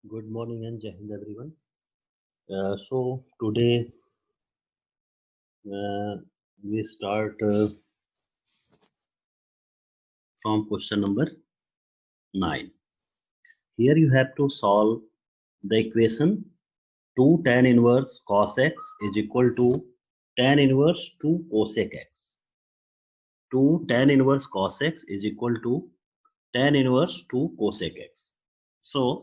Good morning and Jai Hind everyone. So today uh, we start from question number 9. Here you have to solve the equation 2 tan inverse cos x is equal to tan inverse 2 cosec x. 2 tan inverse cos x is equal to tan inverse 2 cosec x. So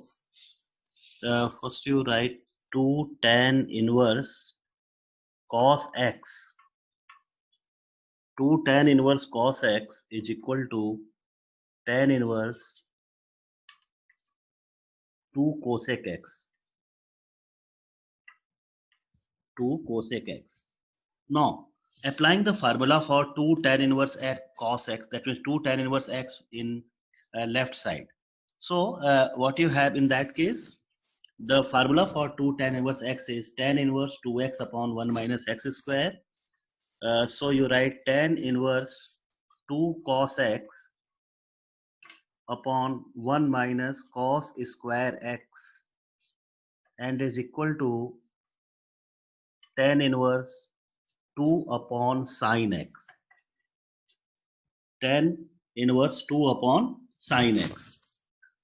first you write 2 tan inverse cos x. 2 tan inverse cos x is equal to tan inverse 2 cosec x. 2 cosec x. Now, applying the formula for 2 tan inverse x cos x, that means 2 tan inverse x in left side. So, what you have in that case, the formula for 2 tan inverse x is tan inverse 2x upon 1 minus x square. So, you write tan inverse 2 cos x upon 1 minus cos square x and is equal to tan inverse 2 upon sine x. Tan inverse 2 upon sine x.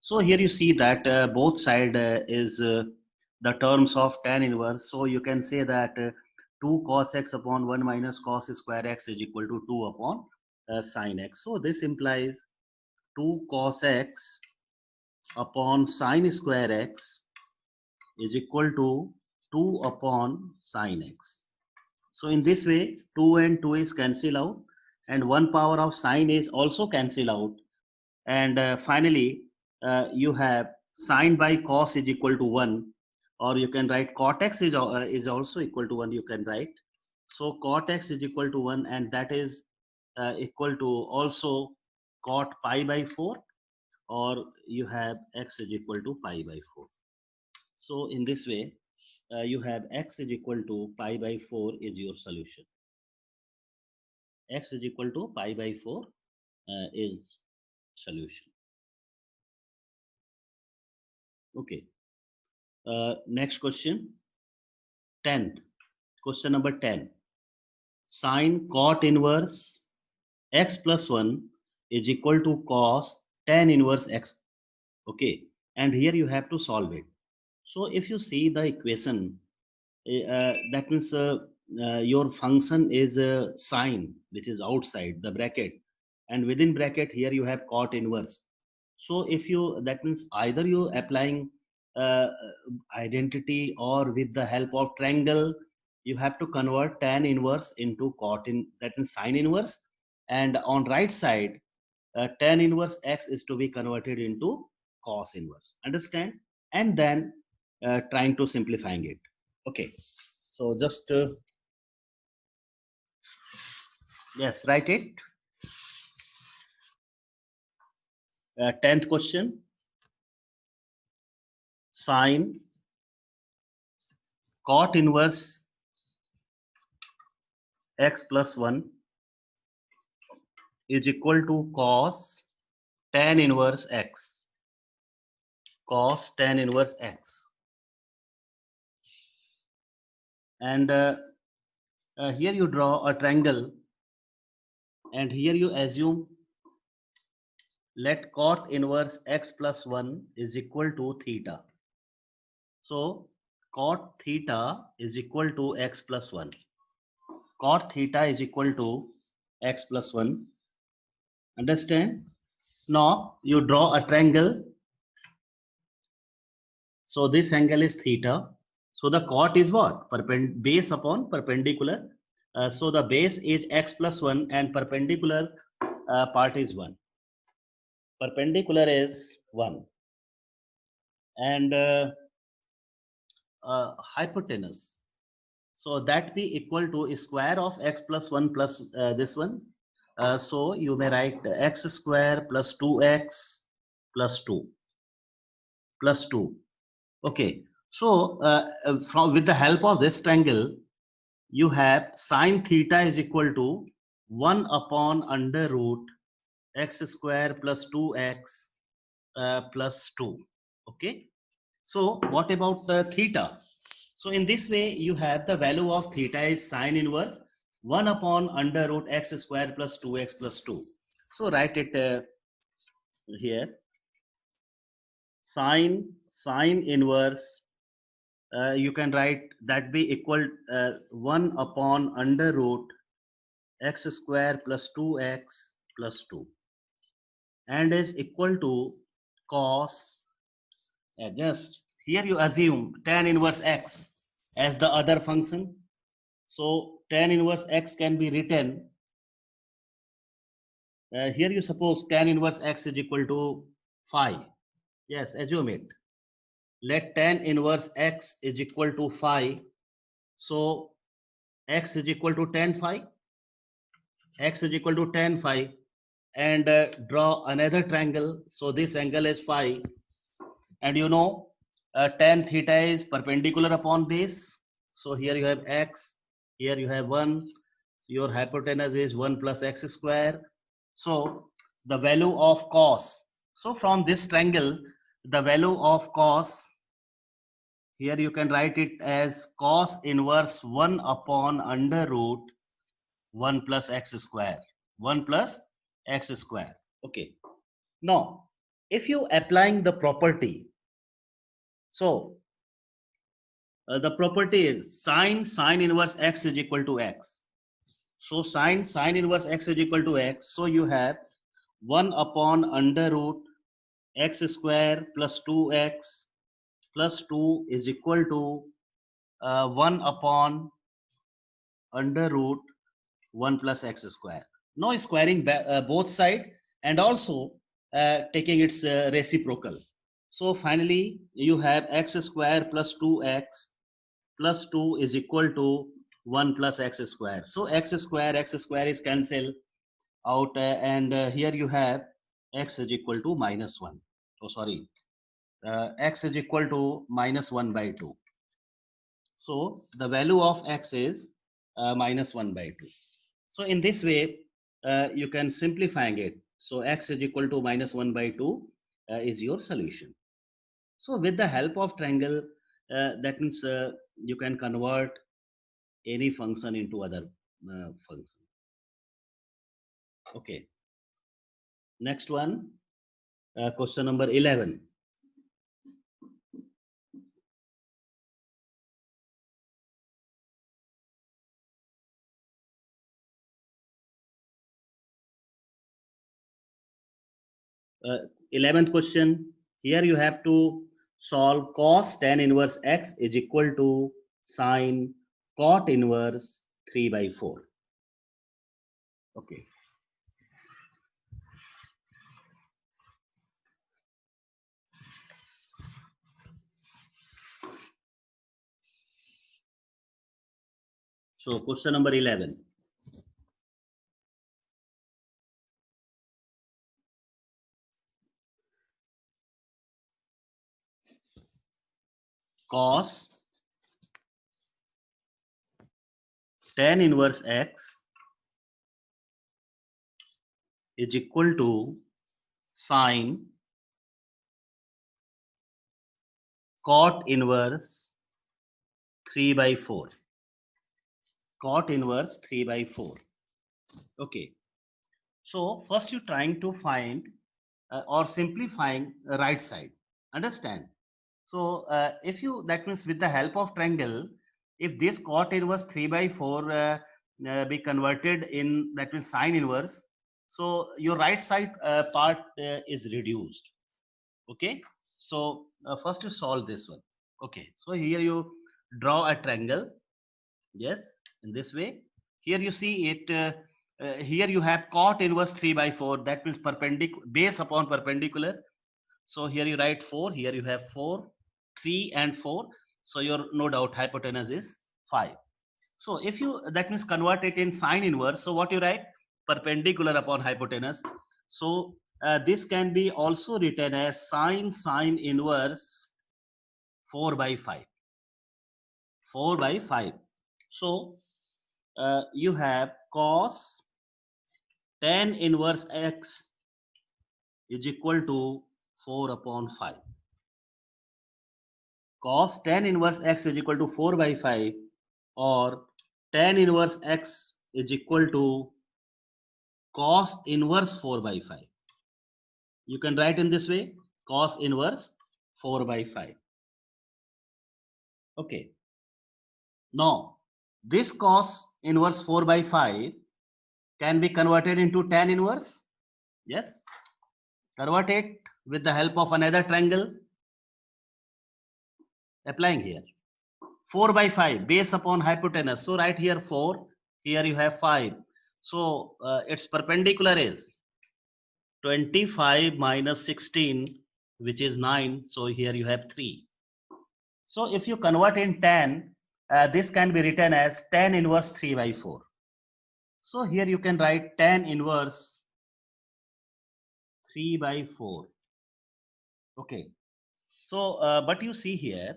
So here you see that both side is the terms of tan inverse. So you can say that 2 cos x upon 1 minus cos square x is equal to 2 upon sine x. So this implies 2 cos x upon sine square x is equal to 2 upon sine x. So in this way, 2 and 2 is cancel out and 1 power of sine is also cancel out. And finally, you have sine by cos is equal to 1, or you can write cot x is also equal to 1, you can write. So cot x is equal to 1 and that is equal to also cot pi by 4, or you have x is equal to pi by 4. So in this way, you have x is equal to pi by 4 is your solution. X is equal to pi by 4 is solution. Okay. Next question, 10th. Question number 10. Sine cot inverse x plus 1 is equal to cos tan inverse x. Okay. And here you have to solve it. So if you see the equation, that means your function is sine, which is outside the bracket, and within bracket here you have cot inverse. So if you, that means either you applying uh, identity, or with the help of triangle you have to convert tan inverse into cot in, that means sine inverse, and on right side tan inverse x is to be converted into cos inverse, understand, and then trying to simplifying it. Okay, so just yes, write it. 10th question, sine cot inverse x plus 1 is equal to cos tan inverse x. Cos tan inverse x. And here you draw a triangle, and here you assume let cot inverse x plus 1 is equal to theta. So cot theta is equal to x plus 1. Cot theta is equal to x plus 1. Understand? Now you draw a triangle. So this angle is theta. So the cot is what? Base upon perpendicular. So the base is x plus 1 and perpendicular part is 1. Perpendicular is 1. And hypotenuse. So that be equal to square of x plus 1 plus this one. So you may write x square plus 2x plus 2 plus 2. Okay. So from with the help of this triangle, you have sine theta is equal to 1 upon under root x square plus 2x plus 2. Okay. So what about theta? So in this way, you have the value of theta is sine inverse 1 upon under root x square plus 2x plus 2. So write it here. Sine inverse, you can write that be equal 1 upon under root x square plus 2x plus 2 and is equal to cos, just here you assume tan inverse x as the other function. So tan inverse x can be written, here you suppose tan inverse x is equal to phi. Yes, assume it. Let tan inverse x is equal to phi. So x is equal to tan phi. X is equal to tan phi. And draw another triangle. So this angle is phi. And you know, tan theta is perpendicular upon base. So here you have x. Here you have 1. Your hypotenuse is 1 plus x square. So the value of cos. So from this triangle, the value of cos, here you can write it as cos inverse 1 upon under root 1 plus x square. 1 plus x square. Okay. Now, if you applying the property, so the property is sine inverse x is equal to x. So sine inverse x is equal to x. So you have 1 upon under root x square plus 2x plus 2 is equal to 1 upon under root 1 plus x square. Now squaring both side and also taking its reciprocal. So finally you have x square plus 2x plus 2 is equal to 1 plus x square. So x square is cancelled out and here you have x is equal to minus 1. Oh sorry, x is equal to minus 1 by 2. So the value of x is minus 1 by 2. So in this way, you can simplifying it. So x is equal to minus 1 by 2 is your solution. So with the help of triangle, that means you can convert any function into other function. Okay. Next one, question number 11. Uh, 11th question. Here you have to solve cos tan inverse x is equal to sine cot inverse 3 by 4. Okay. So question number 11. Cos tan inverse x is equal to sine cot inverse 3 by 4. Cot inverse 3 by 4. Okay. So first you're trying to find or simplifying the right side. Understand? So if you, that means with the help of triangle, if this cot inverse 3 by 4 be converted in, that means sine inverse, so your right side part is reduced. Okay. So first you solve this one. Okay. So here you draw a triangle. Yes. In this way. Here you see it. Here you have cot inverse 3 by 4. That means perpendicular, base upon perpendicular. So here you write 4. Here you have 4, 3 and 4. So your no doubt hypotenuse is 5. So if you, that means convert it in sine inverse. So what you write? Perpendicular upon hypotenuse. So this can be also written as sine inverse 4 by 5. 4 by 5. So you have cos tan inverse x is equal to 4 upon 5. cos tan inverse x is equal to 4 by 5 or tan inverse x is equal to cos inverse 4 by 5. You can write in this way, cos inverse 4 by 5. Okay. Now, this cos inverse 4 by 5 can be converted into tan inverse. Yes. Convert it with the help of another triangle. Applying here. 4 by 5, base upon hypotenuse. So right here 4, here you have 5. So its perpendicular is 25 minus 16, which is 9. So here you have 3. So if you convert in tan, this can be written as tan inverse 3 by 4. So here you can write tan inverse 3 by 4. Okay. So, but you see here,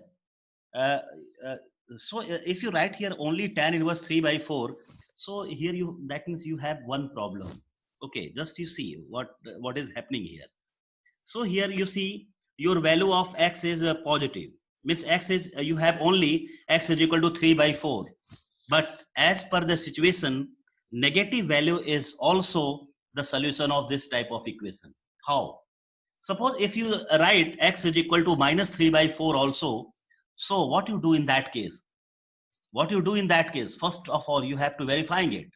uh, uh, so if you write here only tan inverse 3 by 4, so here that means you have one problem. Okay, just you see what is happening here. So here you see your value of x is positive, means x is you have only x is equal to 3 by 4, but as per the situation, negative value is also the solution of this type of equation. How? Suppose if you write x is equal to minus 3 by 4 also, so what you do in that case? What you do in that case? First of all, you have to verifying it.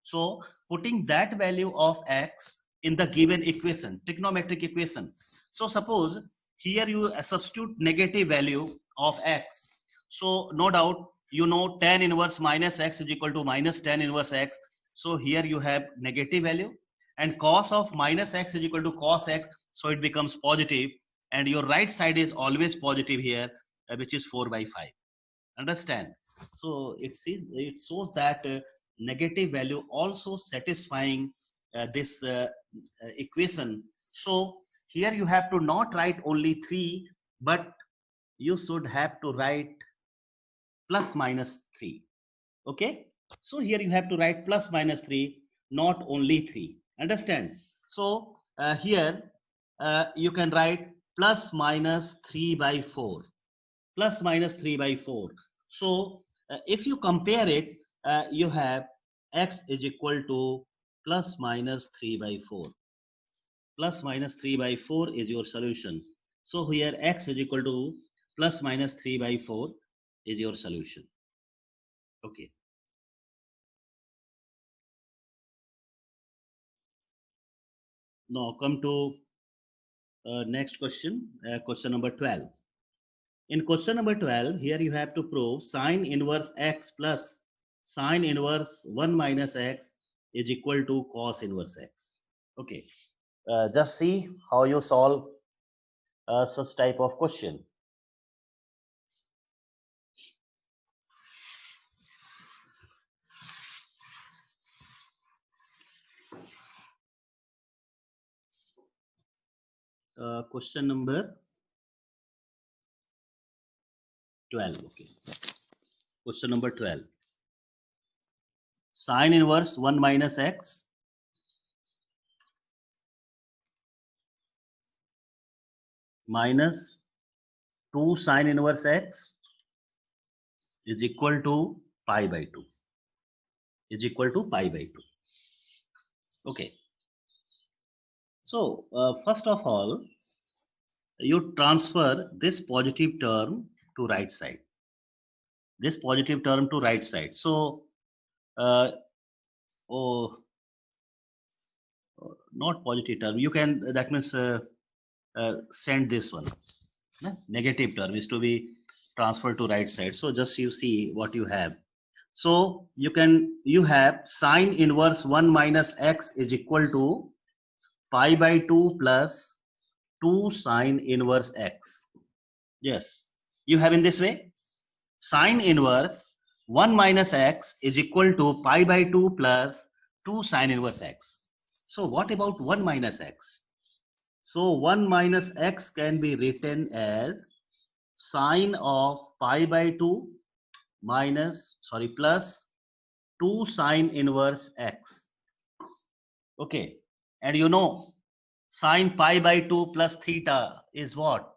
So putting that value of x in the given equation, trigonometric equation. So suppose here you substitute negative value of x. So no doubt, you know tan inverse minus x is equal to minus tan inverse x. So here you have negative value, and cos of minus x is equal to cos x. So it becomes positive, and your right side is always positive here, which is 4 by 5. Understand? So it shows that negative value also satisfying this equation. So here you have to not write only 3, but you should have to write plus minus 3. Okay, so here you have to write plus minus 3, not only 3. Understand? So here you can write plus minus 3 by 4, plus minus 3 by 4. So if you compare it, you have x is equal to plus minus 3 by 4. Plus minus 3 by 4 is your solution. So here x is equal to plus minus 3 by 4 is your solution. Okay. Now come to next question, question number 12. In question number 12, here you have to prove sine inverse x plus sine inverse 1 minus x is equal to cos inverse x. Okay, just see how you solve such type of question. Question number 12. Okay, question number 12. Sine inverse 1 minus x minus 2 sine inverse x is equal to pi by 2. Is equal to pi by 2. Okay. So first of all, you transfer this positive term to right side. This positive term to right side. So, oh, not positive term. You can, that means send this one. Negative term is to be transferred to right side. So just you see what you have. So you have sine inverse 1 minus x is equal to pi by 2 plus 2 sine inverse x. Yes, you have in this way. Sine inverse 1 minus x is equal to pi by 2 plus 2 sine inverse x. So what about 1 minus x? So 1 minus x can be written as sine of pi by 2 plus 2 sine inverse x. Okay, and you know sine pi by 2 plus theta is what?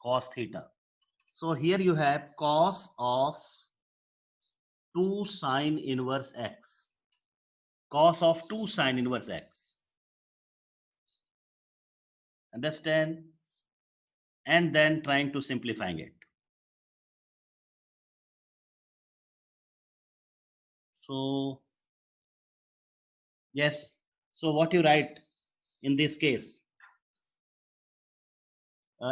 Cos theta. So here you have cos of 2 sine inverse x. Cos of 2 sine inverse x. Understand? And then trying to simplifying it. So yes. So what you write in this case?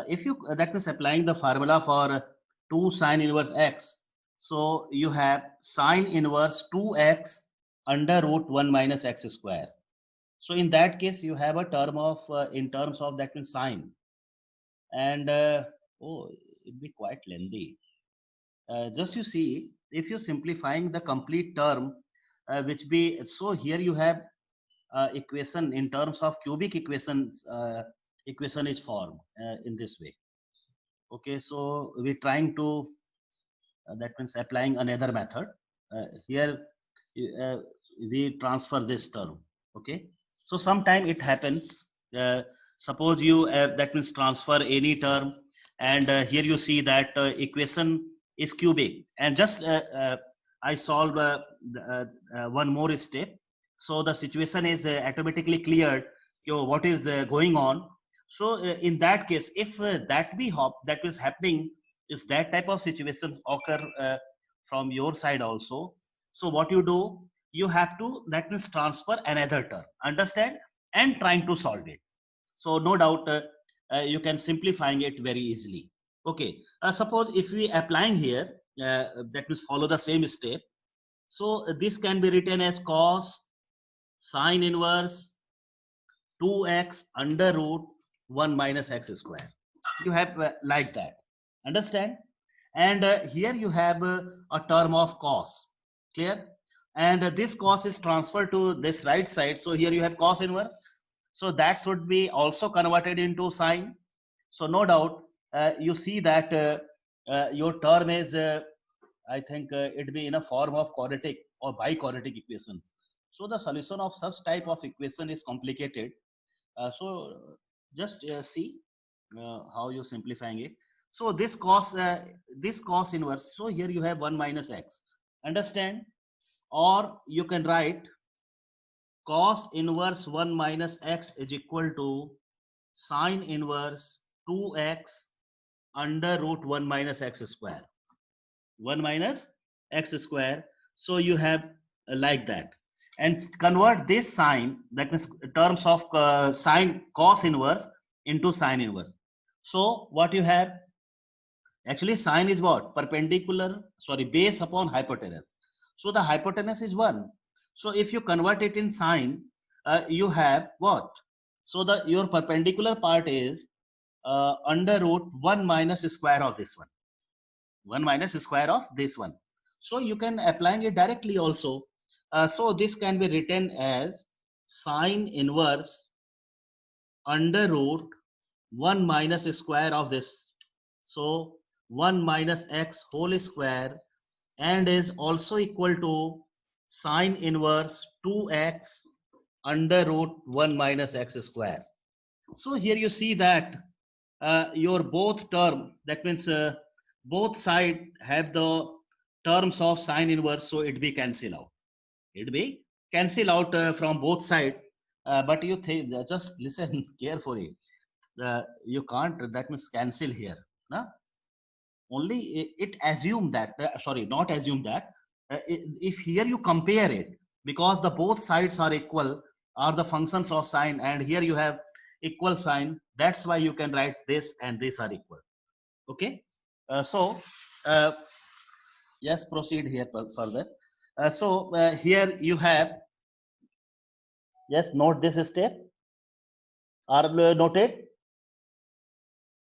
If you that means applying the formula for 2 sine inverse x. So you have sine inverse 2x under root 1 minus x square. So in that case, you have a term of in terms of that means sine, and oh, it'd be quite lengthy. Just you see, if you're simplifying the complete term, which be so here you have equation in terms of cubic equations. Equation is formed in this way. Okay, so we're trying to that means applying another method. Here we transfer this term. Okay, so sometime it happens. Suppose you that means transfer any term, and here you see that equation is cubic, and just I solve one more step, so the situation is automatically cleared. What is going on? So in that case, if that is happening, is that type of situations occur from your side also. So what you do, you have to that means transfer another term, understand, and trying to solve it. So no doubt you can simplifying it very easily. Okay, suppose if we applying here that means follow the same step. So this can be written as cos sine inverse 2x under root 1 minus x square. You have like that, understand? And here you have a term of cos, clear? And this cos is transferred to this right side, so here you have cos inverse, so that should be also converted into sine. So no doubt you see that your term is I think it be in a form of quadratic or biquadratic equation. So the solution of such type of equation is complicated. So just see how you simplifying it. So this cos inverse. So here you have 1 minus x. Understand? Or you can write cos inverse 1 minus x is equal to sine inverse 2x under root 1 minus x square. 1 minus x square. So you have like that, and convert this sine, that means terms of sine cos inverse into sine inverse. So what you have, actually sine is what, perpendicular, sorry, base upon hypotenuse. So the hypotenuse is 1. So if you convert it in sine, you have what? So the your perpendicular part is under root 1 minus square of this one. 1 minus square of this one. So you can applying it directly also. So this can be written as sine inverse under root 1 minus square of this. So 1 minus x whole square, and is also equal to sine inverse 2x under root 1 minus x square. So here you see that your both term, that means both side have the terms of sine inverse, so it be cancel out. It be cancel out from both side. But you think, just listen carefully. You can't that means cancel here. No? Only it assume that sorry, not assume that if here you compare it, because the both sides are equal, are the functions of sine, and here you have equal sign, that's why you can write this and this are equal. Okay, so yes, proceed here further. So here you have, yes, note this step. Are noted?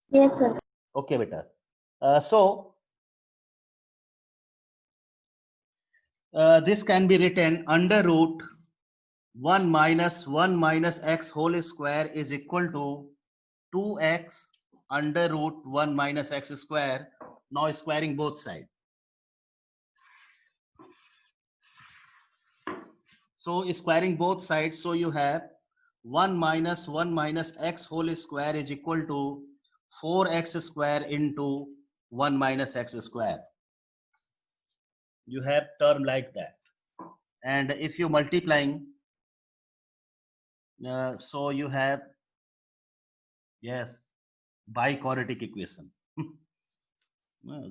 Yes, sir. Okay, beta. So this can be written under root 1 minus x whole square is equal to 2x under root 1 minus x square. Now squaring both sides. So squaring both sides, so you have 1 minus x whole square is equal to 4x square into 1 minus x square. You have term like that. And if you multiplying, so you have, yes, biquadratic equation.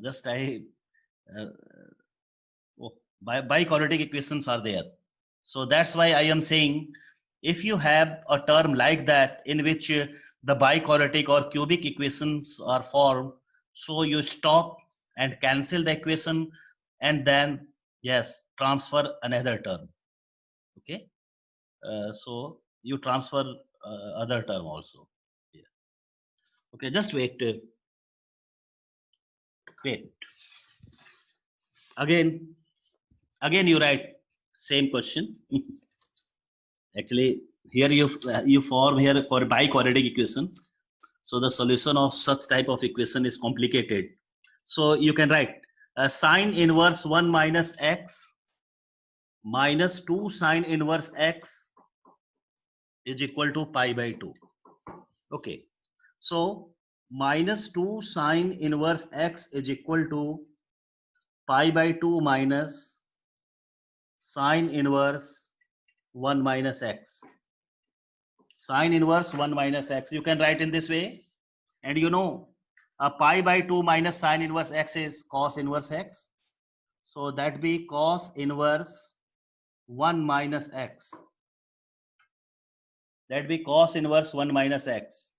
Just I, uh, oh, biquadratic equations are there. So that's why I am saying, if you have a term like that in which the biquadratic or cubic equations are formed, so you stop and cancel the equation and then, yes, transfer another term. Okay. So you transfer other term also. Yeah. Okay, just wait. Wait. Again, again you write same question. Actually, here you form here for biquadratic equation. So the solution of such type of equation is complicated. So you can write sine inverse 1 minus x minus 2 sine inverse x is equal to pi by 2. Okay. So minus 2 sine inverse x is equal to pi by 2 minus sine inverse 1 minus x. Sine inverse 1 minus x. You can write in this way. And you know, a pi by 2 minus sine inverse x is cos inverse x. So that be cos inverse 1 minus x. That be cos inverse 1 minus x.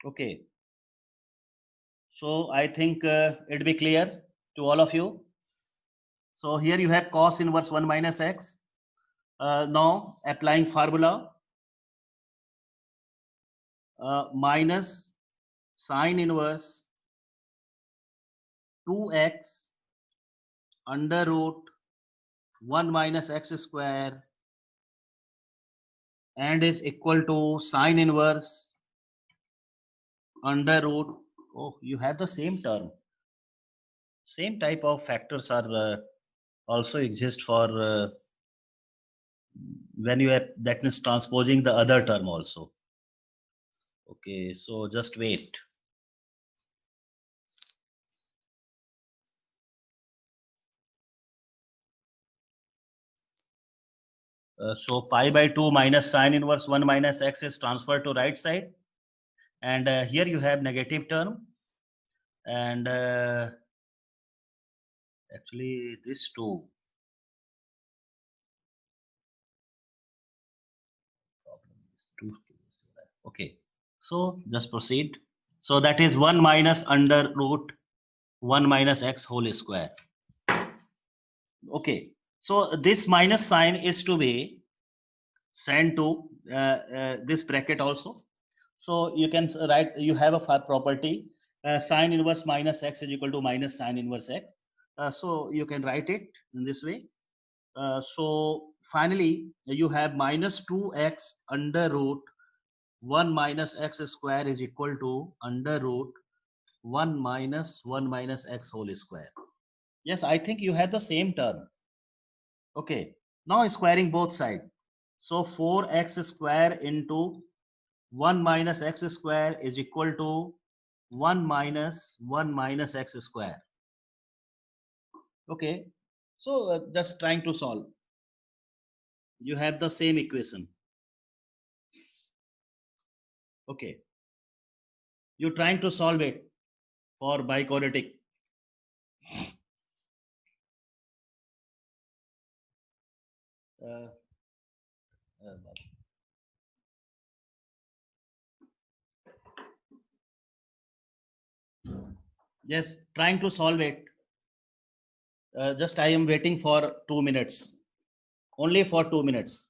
Okay. So I think it be clear to all of you. So here you have cos inverse 1 minus x. Now applying formula, minus sine inverse 2x under root 1 minus x square and is equal to sine inverse under root, oh, you have the same term. Same type of factors are also exist for when you have, that means transposing the other term also. Okay, so just wait. So pi by 2 minus sine inverse 1 minus x is transferred to right side. And here you have negative term. And actually this too. Okay, so just proceed. So that is 1 minus under root 1 minus x whole square. Okay, so this minus sign is to be sent to this bracket also. So you can write, you have a property sine inverse minus x is equal to minus sine inverse x. So you can write it in this way. So finally you have minus 2x under root 1 minus x square is equal to under root 1 minus x whole square. Yes, I think you have the same term. Okay, now squaring both sides. So 4x square into 1 minus x square is equal to 1 minus x square. Okay, so just trying to solve. You have the same equation. Okay, you're trying to solve it for biquadratic. Uh, uh, yes, trying to solve it. Just I am waiting for 2 minutes. Only for 2 minutes.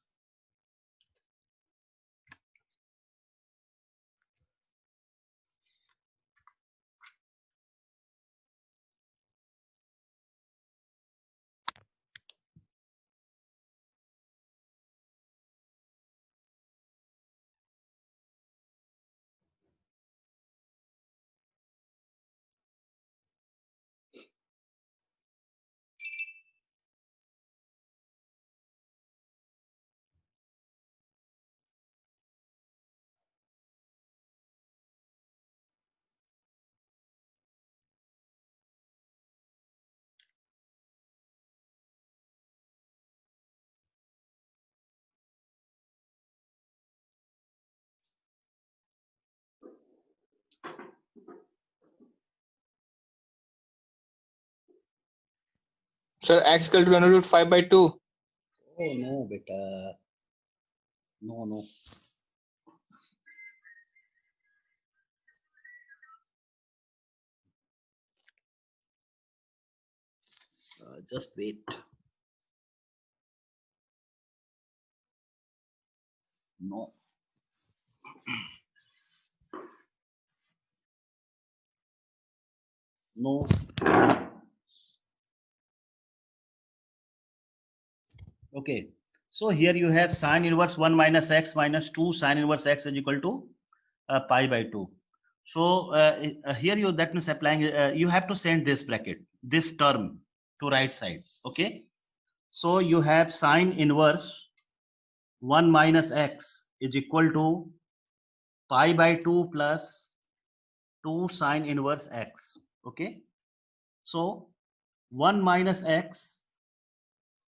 Sir, x equal to under root 5 by 2. Oh no, beta. No, no. Just wait. No. No. Okay. So here you have sine inverse 1 minus x minus 2 sine inverse x is equal to pi by 2. So here you that means applying you have to send this bracket, this term to right side. Okay. So you have sine inverse 1 minus x is equal to pi by 2 plus 2 sine inverse x. Okay. So 1 minus x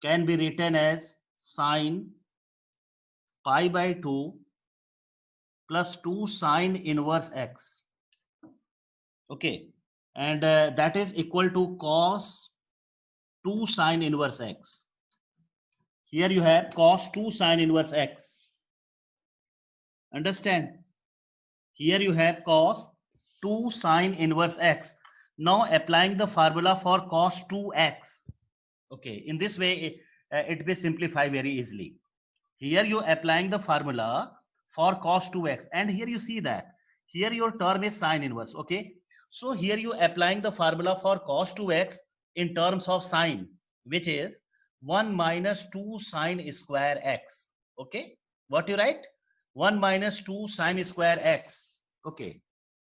can be written as sine pi by 2 plus 2 sine inverse x. Okay. And that is equal to cos 2 sine inverse x. Here you have cos 2 sine inverse x. Understand? Here you have cos 2 sine inverse x. Now applying the formula for cos 2x. Okay, in this way it will simplify very easily. Here you applying the formula for cos 2x, and here you see that here your term is sine inverse. Okay, so here you applying the formula for cos 2x in terms of sine, which is 1 minus 2 sine square x. Okay, what you write? 1 minus 2 sine square x. Okay,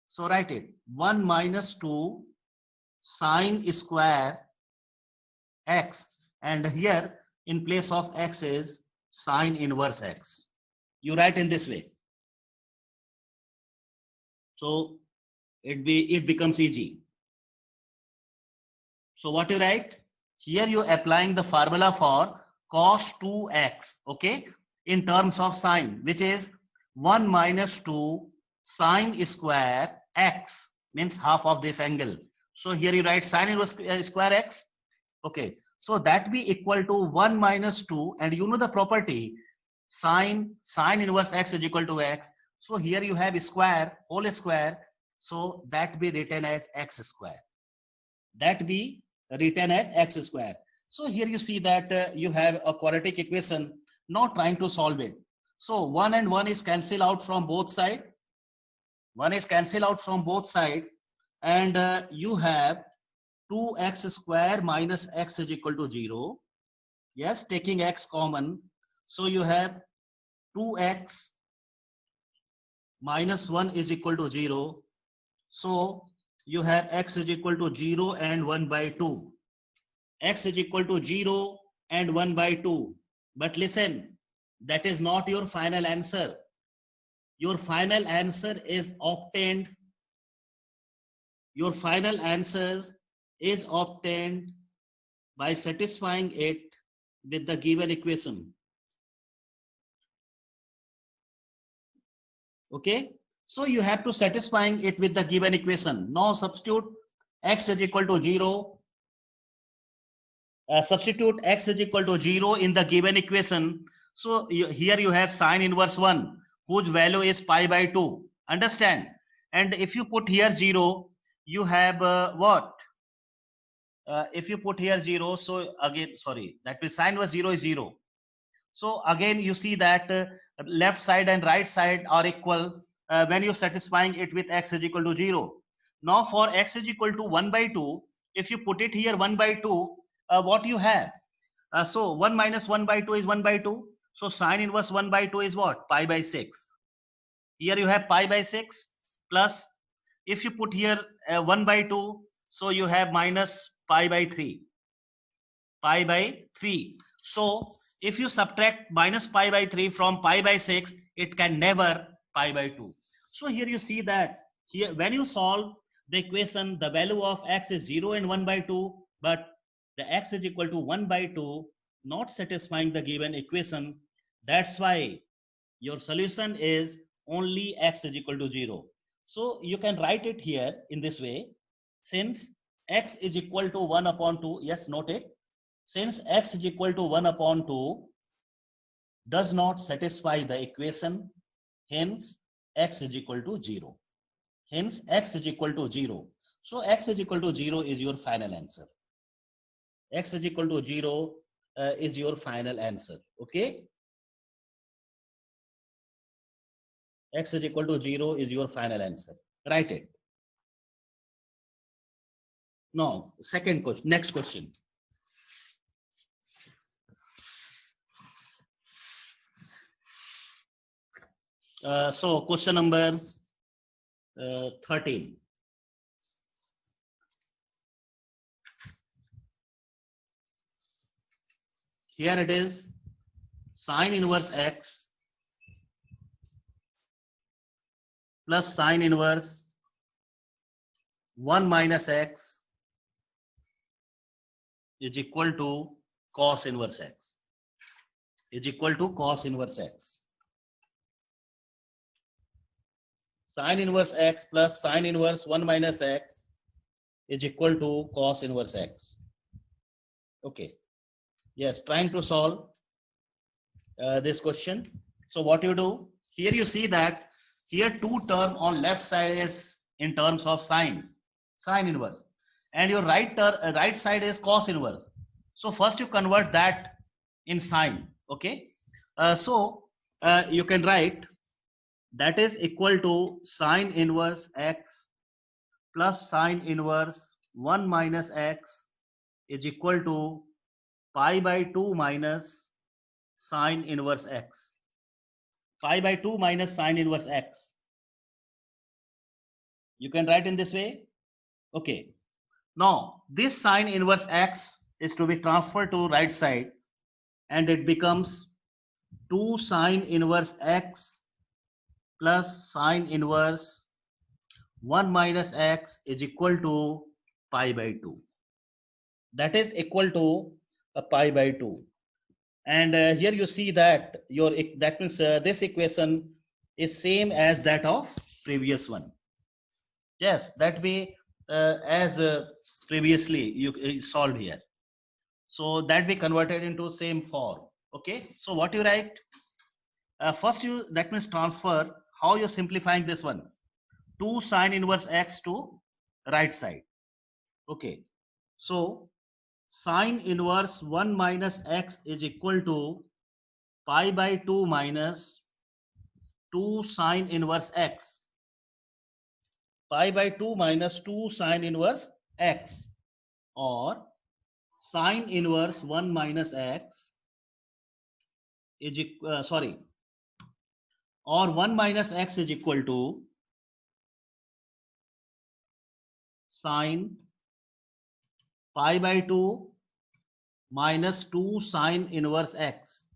so write it 1 minus 2 sine square x, and here in place of x is sine inverse x. You write in this way, so it becomes easy. So what you write here, you applying the formula for cos 2x, okay, in terms of sine, which is 1 minus 2 sine square x, means half of this angle. So here you write sine inverse square x. Okay, so that be equal to 1 minus 2, and you know the property sine inverse x is equal to x. So here you have square, whole square, so that be written as x square. That be written as x square. So here you see that you have a quadratic equation, not trying to solve it. So 1 and 1 is cancelled out from both sides. 1 is cancelled out from both sides, and you have 2x square minus x is equal to 0. Yes, taking x common. So you have 2x minus 1 is equal to 0. So you have x is equal to 0 and 1 by 2. X is equal to 0 and 1 by 2. But listen, that is not your final answer. Your final answer is obtained. Your final answer is obtained by satisfying it with the given equation. Okay, so you have to satisfying it with the given equation. Now substitute x is equal to 0. Substitute x is equal to 0 in the given equation. So here you have sine inverse 1, whose value is pi by 2. Understand? And if you put here 0, you have what? If you put here 0, so again, sorry, that means sine inverse 0 is 0. So again, you see that left side and right side are equal when you're satisfying it with x is equal to 0. Now for x is equal to 1 by 2, if you put it here 1 by 2, what you have? So 1 minus 1 by 2 is 1 by 2. So sine inverse 1 by 2 is what? Pi by 6. Here you have pi by 6 plus, if you put here 1 by 2, so you have minus pi by 3. Pi by 3. So if you subtract minus pi by 3 from pi by 6, it can never pi by 2. So here you see that here when you solve the equation, the value of x is 0 and 1 by 2, but the x is equal to 1 by 2, not satisfying the given equation. That's why your solution is only x is equal to 0. So you can write it here in this way, since x is equal to 1 upon 2. Yes, note it. Since x is equal to 1 upon 2 does not satisfy the equation, hence x is equal to 0. Hence x is equal to 0. So x is equal to 0 is your final answer. X is equal to 0 is your final answer. Okay. X is equal to 0 is your final answer. Write it. No, second question. Next question. So question number 13. Here it is, sine inverse x plus sine inverse 1 minus x is equal to cos inverse x. Is equal to cos inverse x. Sine inverse x plus sine inverse 1 minus x is equal to cos inverse x. Okay. Yes, trying to solve this question. So what you do, here you see that here two term on left side is in terms of sine inverse, and your right side is cos inverse. So first you convert that in sine. Okay. So you can write that is equal to sine inverse x plus sine inverse 1 minus x is equal to pi by 2 minus sine inverse x. Pi by 2 minus sine inverse x. You can write in this way. Okay. Now this sine inverse x is to be transferred to right side, and it becomes 2 sine inverse x plus sine inverse 1 minus x is equal to pi by 2. That is equal to a pi by 2. And here you see that that means this equation is same as that of previous one. Yes, that way as previously you solved here. So that we converted into same form. Okay. So what you write? First you, that means transfer. How you simplifying this one? 2 sine inverse x to right side. Okay. So sine inverse 1 minus x is equal to pi by 2 minus 2 sine inverse x. Pi by 2 minus 2 sine inverse x, or sine inverse 1 minus x is or 1 minus x is equal to sine pi by 2 minus 2 sine inverse x.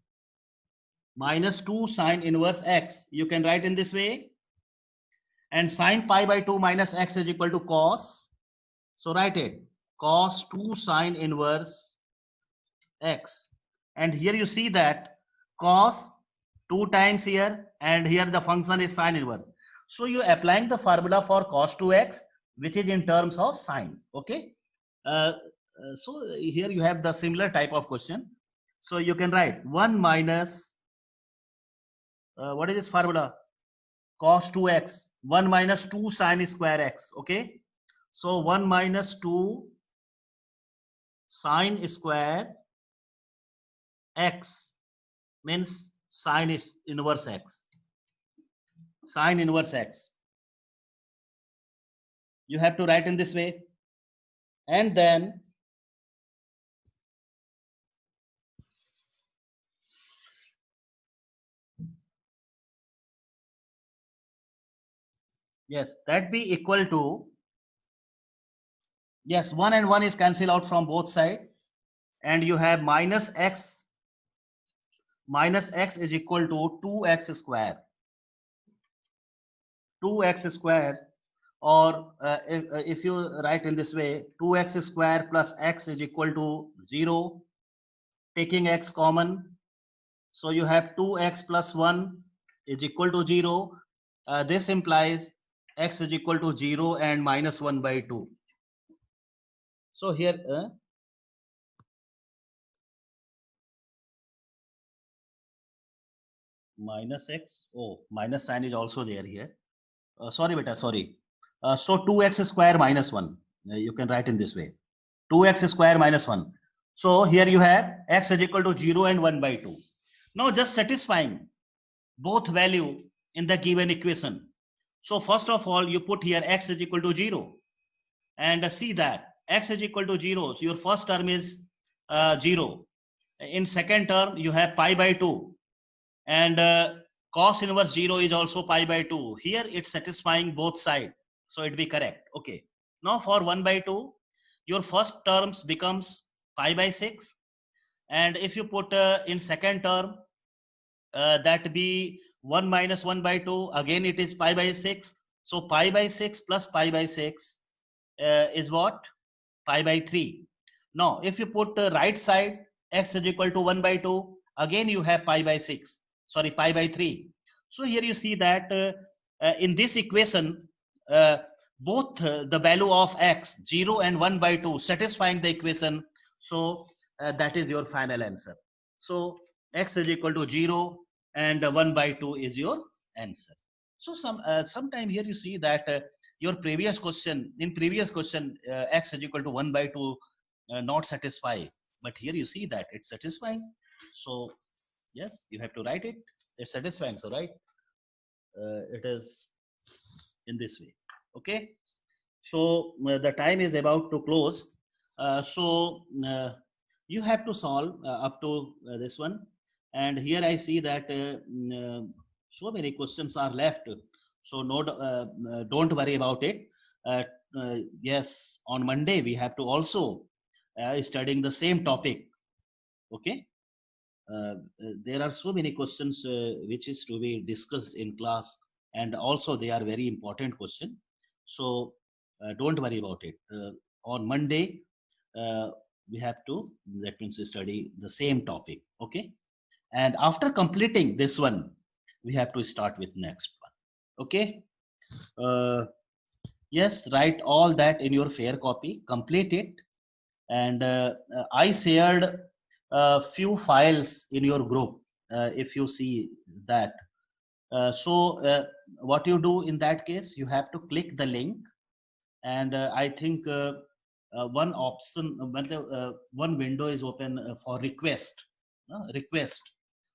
Minus 2 sine inverse x. You can write in this way. And sine pi by 2 minus x is equal to cos. So write it. Cos 2 sine inverse x. And here you see that cos 2 times here, and here the function is sine inverse. So you applying the formula for cos 2x, which is in terms of sine. Okay. So here you have the similar type of question. So you can write 1 minus what is this formula? Cos 2x. 1 minus 2 sine square x. Okay. So 1 minus 2 sine square x means sine is inverse x. Sine inverse x. You have to write in this way. And then yes, that be equal to, yes, 1 and 1 is cancelled out from both sides, and you have minus x. Minus x is equal to 2x square. 2x square, or if you write in this way, 2x square plus x is equal to 0. Taking x common, so you have 2x plus 1 is equal to 0. This implies x is equal to 0 and minus 1 by 2. So here minus x. Oh, minus sign is also there here. Sorry, beta, sorry. So 2x square minus 1. You can write in this way. 2x square minus 1. So here you have x is equal to 0 and 1 by 2. Now just satisfying both value in the given equation. So first of all, you put here x is equal to 0 and see that x is equal to 0. So your first term is 0. In second term, you have pi by 2 and cos inverse 0 is also pi by 2. Here it's satisfying both sides. So it be correct. Okay. Now for 1 by 2, your first terms becomes pi by 6. And if you put in second term, that be 1 minus 1 by 2, again it is pi by 6. So pi by 6 plus pi by 6 is what? Pi by 3. Now if you put right side, x is equal to 1 by 2, again you have pi by 6, sorry, pi by 3. So here you see that in this equation, both the value of x 0 and 1 by 2 satisfying the equation. So that is your final answer. So x is equal to 0 and 1 by 2 is your answer. So sometime here you see that your previous question, in previous question, x is equal to 1 by 2 not satisfy, but here you see that it's satisfying. So yes, you have to write it, it's satisfying. So right, it is in this way. Okay, so the time is about to close. You have to solve up to this one, and here I see that so many questions are left. So no, don't worry about it. Yes, on Monday we have to also studying the same topic. Okay, there are so many questions which is to be discussed in class, and also they are very important question. So don't worry about it. On Monday we have to, that means, study the same topic. Okay, and after completing this one we have to start with next one. Okay, yes, write all that in your fair copy, complete it. And I shared a few files in your group, if you see that. What you do in that case, you have to click the link, and I think one option, one window is open for request.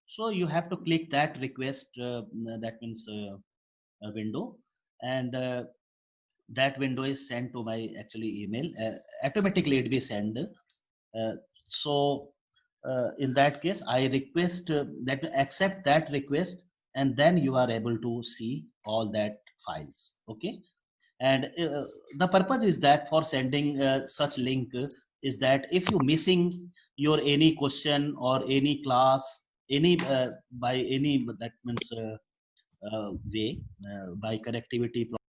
So you have to click that request, that means a window, and that window is sent to my actually email. Automatically it be sent. So in that case, I request that accept that request, and then you are able to see all that files. Okay, and the purpose is that for sending such link is that if you missing your any question or any class, any by any, that means way, by connectivity